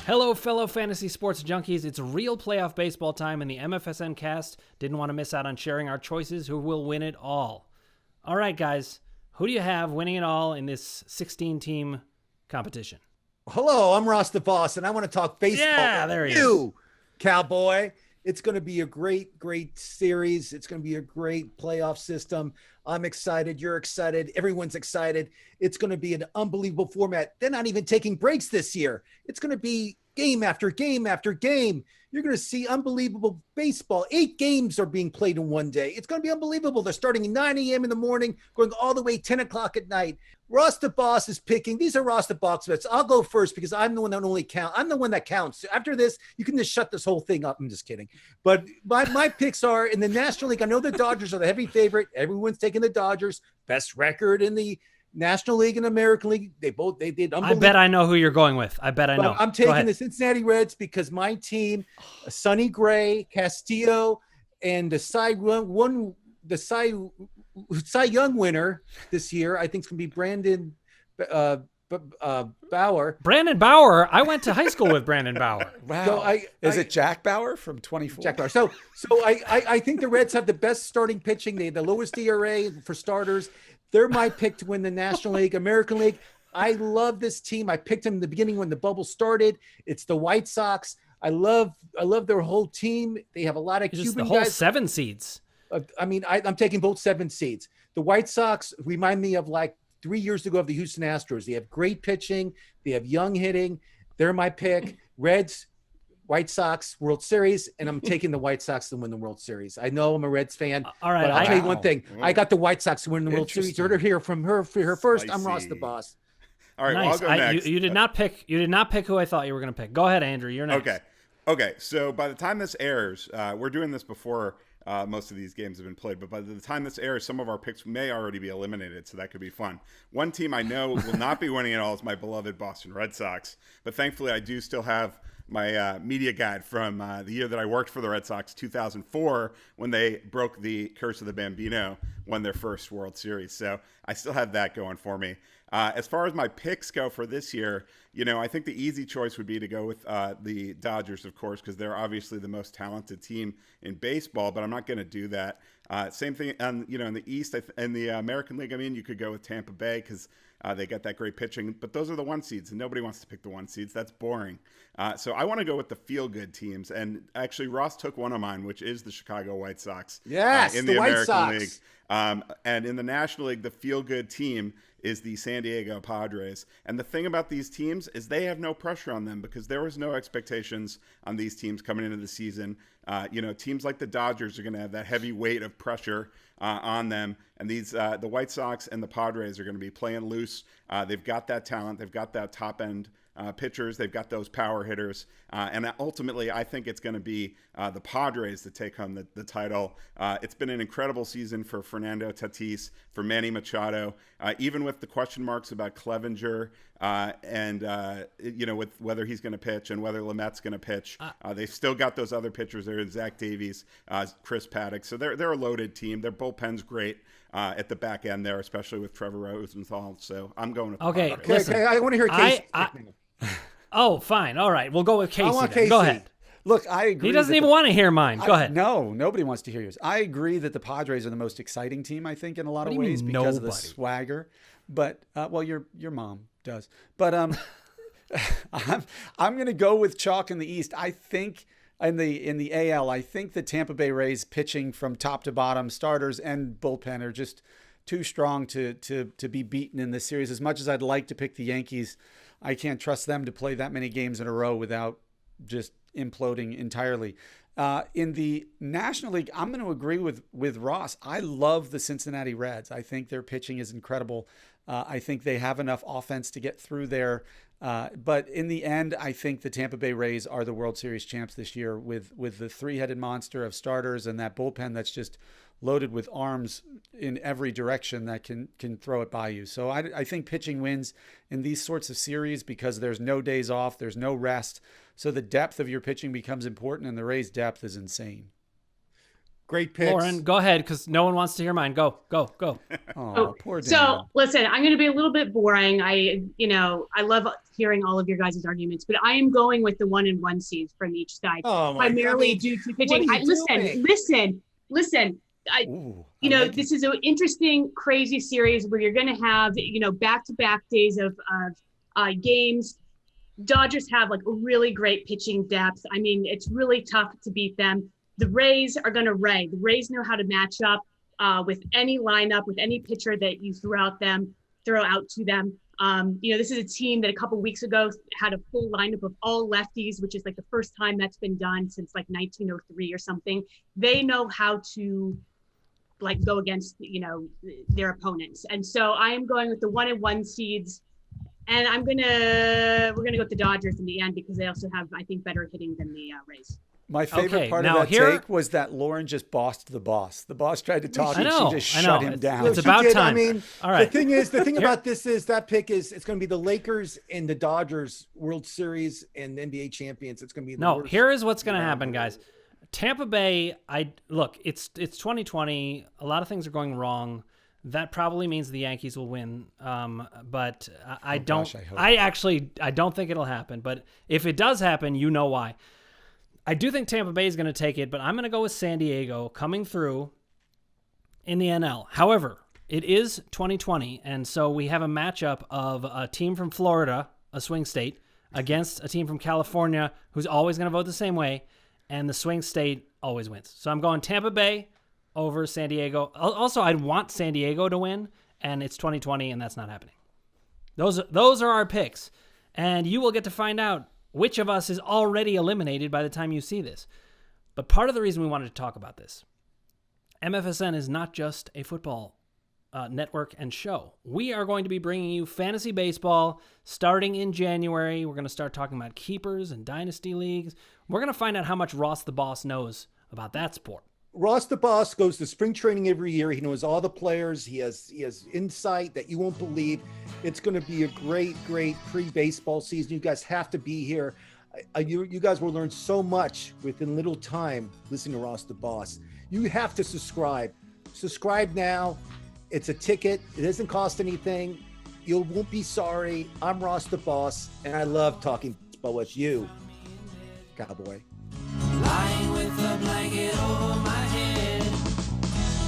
Hello, fellow fantasy sports junkies. It's real playoff baseball time, and the MFSN cast didn't want to miss out on sharing our choices who will win it all. All right, guys, who do you have winning it all in this 16-team competition? Hello, I'm Ross the Boss, and I want to talk baseball. Yeah, there he is. Cowboy. It's going to be a great series. It's going to be a great playoff system. I'm excited. You're excited. Everyone's excited. It's going to be an unbelievable format. They're not even taking breaks this year. It's going to be game after game after game. You're going to see unbelievable baseball. 8 games are being played in one day. It's going to be unbelievable. They're starting at 9 a.m. in the morning, going all the way 10 o'clock at night. Ross the Boss is picking. These are Ross the Boss bets. I'll go first because I'm the one that only counts. I'm the one that counts. After this, you can just shut this whole thing up. I'm just kidding. But my picks are in the National League. I know the Dodgers are the heavy favorite. Everyone's taking the Dodgers. Best record in the National League and American League. They did. I bet I know who you're going with. I bet I know. I'm taking the Cincinnati Reds because my team, Sonny Gray, Castillo, and the Cy Young winner this year, I think it's going to be Brandon Bauer. Brandon Bauer. I went to high school with Brandon Bauer. Wow. So Is it Jack Bauer from 24? Jack Bauer. So I think the Reds have the best starting pitching. They have the lowest ERA for starters. They're my pick to win the National League, American League. I love this team. I picked them in the beginning when the bubble started. It's the White Sox. I love their whole team. They have a lot of Just Cuban the whole guys. 7 seeds. I'm taking both 7 seeds. The White Sox remind me of like 3 years ago of the Houston Astros. They have great pitching. They have young hitting. They're my pick. Reds, White Sox, World Series, and I'm taking the White Sox to win the World Series. I know I'm a Reds fan, All right, but I'll tell you one thing. I got the White Sox to win the World Series. You heard it here from her first. I'm Ross the Boss. All right, Nice. well, I'll go next. You did not pick. You did not pick who I thought you were going to pick. Go ahead, Andrew. You're next. Okay. So by the time this airs, we're doing this before most of these games have been played, but by the time this airs, some of our picks may already be eliminated, so that could be fun. One team I know will not be winning it all is my beloved Boston Red Sox, but thankfully I do still have my media guide from the year that I worked for the Red Sox, 2004, when they broke the curse of the Bambino, won their first World Series. So I still have that going for me. As far as my picks go for this year, I think the easy choice would be to go with the Dodgers, of course, because they're obviously the most talented team in baseball, but I'm not going to do that. Same thing, in the East, in the American League, you could go with Tampa Bay because they got that great pitching, but those are the 1 seeds, and nobody wants to pick the 1 seeds. That's boring. So I want to go with the feel-good teams, and actually Ross took one of mine, which is the Chicago White Sox. Yes, in the White American Sox. League. And in the National League, the feel-good team is the San Diego Padres. And the thing about these teams is they have no pressure on them because there was no expectations on these teams coming into the season. Teams like the Dodgers are going to have that heavy weight of pressure on them. And the White Sox and the Padres are going to be playing loose. They've got that talent. They've got that top-end pitchers. They've got those power hitters. And ultimately, I think it's going to be the Padres that take home the title. It's been an incredible season for Fernando Tatis, for Manny Machado, even with the question marks about Clevenger and with whether he's going to pitch and whether Lamette's going to pitch. They've still got those other pitchers there, Zach Davies, Chris Paddock. So they're a loaded team. Their bullpen's great at the back end there, especially with Trevor Rosenthal. So I'm going with the Padres. Listen, I want to hear Casey. Oh, fine. All right. We'll go with Casey. I want then. Casey. Go ahead. Look, I agree. He doesn't even want to hear mine. Go ahead. No, nobody wants to hear yours. I agree that the Padres are the most exciting team, I think, in a lot of ways because of the swagger. But, your mom does. But I'm going to go with chalk in the East. I think in the AL, I think the Tampa Bay Rays pitching from top to bottom, starters and bullpen are just too strong to be beaten in this series. As much as I'd like to pick the Yankees, I can't trust them to play that many games in a row without just imploding entirely. In the National League, I'm going to agree with Ross. I love the Cincinnati Reds. I think their pitching is incredible. I think they have enough offense to get through there. But in the end, I think the Tampa Bay Rays are the World Series champs this year with the 3-headed monster of starters and that bullpen that's just loaded with arms in every direction that can throw it by you. So I think pitching wins in these sorts of series because there's no days off, there's no rest. So the depth of your pitching becomes important, and the Rays' depth is insane. Great picks. Lauren, go ahead, because no one wants to hear mine. Go. Oh, poor Dan. So listen, I'm going to be a little bit boring. I love hearing all of your guys' arguments, but I am going with the 1-1 seeds from each side, primarily due to pitching. Listen. This is an interesting, crazy series where you're going to have, back-to-back days of games. Dodgers have like a really great pitching depth. I mean, it's really tough to beat them. The Rays are going to ray. The Rays know how to match up with any lineup, with any pitcher that you throw out to them. This is a team that a couple weeks ago had a full lineup of all lefties, which is like the first time that's been done since like 1903 or something. They know how to like go against, their opponents. And so I am going with the 1-1 seeds, and we're going to go with the Dodgers in the end because they also have, I think, better hitting than the Rays. My favorite part of that take was that Lauren just bossed the boss. The boss tried to talk and she just shut him down. It's about time. I mean, all right. The thing about this is that pick is it's going to be the Lakers and the Dodgers World Series and NBA champions. It's going to be the worst. Here is what's going to happen, guys. Tampa Bay, it's 2020. A lot of things are going wrong. That probably means the Yankees will win. But I don't think it'll happen. But if it does happen, you know why. I do think Tampa Bay is going to take it, but I'm going to go with San Diego coming through in the NL. However, it is 2020, and so we have a matchup of a team from Florida, a swing state, against a team from California who's always going to vote the same way, and the swing state always wins. So I'm going Tampa Bay over San Diego. Also, I'd want San Diego to win, and it's 2020, and that's not happening. Those are our picks, and you will get to find out which of us is already eliminated by the time you see this. But part of the reason we wanted to talk about this, MFSN is not just a football network and show. We are going to be bringing you fantasy baseball starting in January. We're going to start talking about keepers and dynasty leagues. We're going to find out how much Ross the Boss knows about that sport. Ross the Boss goes to spring training every year. He knows all the players. He has insight that you won't believe. It's going to be a great pre-baseball season. You guys have to be here. You guys will learn so much within little time listening to Ross the Boss. You have to subscribe. Subscribe now. It's a ticket. It doesn't cost anything. You won't be sorry. I'm Ross the Boss, and I love talking baseball with you, Cowboy. Lying with a blanket over my head,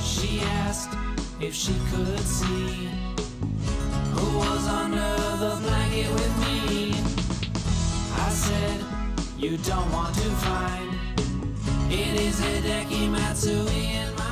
she asked if she could see who was under the blanket with me. I said, you don't want to find, it is Hideki Matsui in my